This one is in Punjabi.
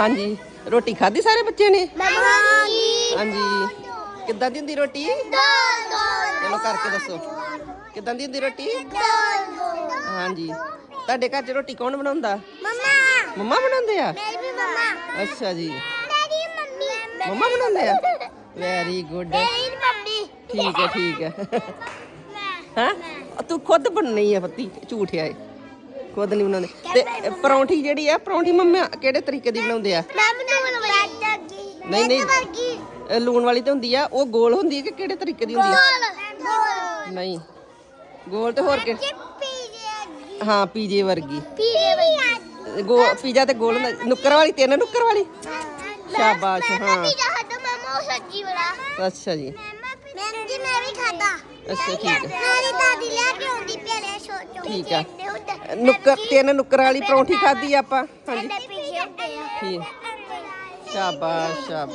ਹਾਂਜੀ ਰੋਟੀ ਖਾਧੀ ਸਾਰੇ ਬੱਚੇ ਨੇ? ਹਾਂਜੀ। ਹਾਂਜੀ ਕਿੱਦਾਂ ਦੀ ਹੁੰਦੀ ਰੋਟੀ? ਚਲੋ ਕਰਕੇ ਦੱਸੋ ਕਿੱਦਾਂ ਦੀ ਹੁੰਦੀ ਰੋਟੀ? ਹਾਂਜੀ ਤੁਹਾਡੇ ਘਰ 'ਚ ਰੋਟੀ ਕੌਣ ਬਣਾਉਂਦਾ? ਮੰਮਾ ਬਣਾਉਂਦੇ ਆ? ਅੱਛਾ ਜੀ ਮੰਮਾ ਬਣਾਉਂਦੇ ਆ। ਵੈਰੀ ਗੁੱਡ ਠੀਕ ਹੈ ਹਾਂ ਤੂੰ ਖੁਦ ਬਣਨੀ ਆ ਪੱਤੀ ਝੂਠ ਆ ਖੁਦ ਨਹੀਂ ਬਣਾਉਂਦੇ। ਤੇ ਪਰੌਂਠੀ ਜਿਹੜੀ ਆ ਪਰੌਂਠੀ ਮੰਮਾ ਕਿਹੜੇ ਤਰੀਕੇ ਦੀ ਬਣਾਉਂਦੇ ਆ? ਨਹੀਂ ਲੂਣ ਵਾਲੀ ਤੇ ਹੁੰਦੀ ਆ ਉਹ ਗੋਲ ਹੁੰਦੀ ਹੈ ਕਿ ਕਿਹੜੇ ਤਰੀਕੇ ਦੀ ਹੁੰਦੀ ਆ? ਨਹੀਂ ਗੋਲ ਤੇ ਹੋਰ ਕਿ ਹਾਂ ਪੀਜੇ ਵਰਗੀ ਪੀਜ਼ਾ ਤੇ ਗੋਲ ਹੁੰਦਾ ਨੁੱਕਰ ਵਾਲੀ 3 ਨੁੱਕਰ ਵਾਲੀ ਸ਼ਾਬਾਸ਼ ਹਾਂ ਅੱਛਾ ਜੀ ਅੱਛਾ ਠੀਕ ਹੈ ਠੀਕ ਆ ਨੁੱਕਰ 3 ਨੁੱਕਰ ਵਾਲੀ ਪਰੌਂਠੀ ਖਾਧੀ ਆਪਾਂ। ਹਾਂਜੀ ਠੀਕ ਸ਼ਾਬਾਸ਼ ਸ਼ਾਬਾਸ਼।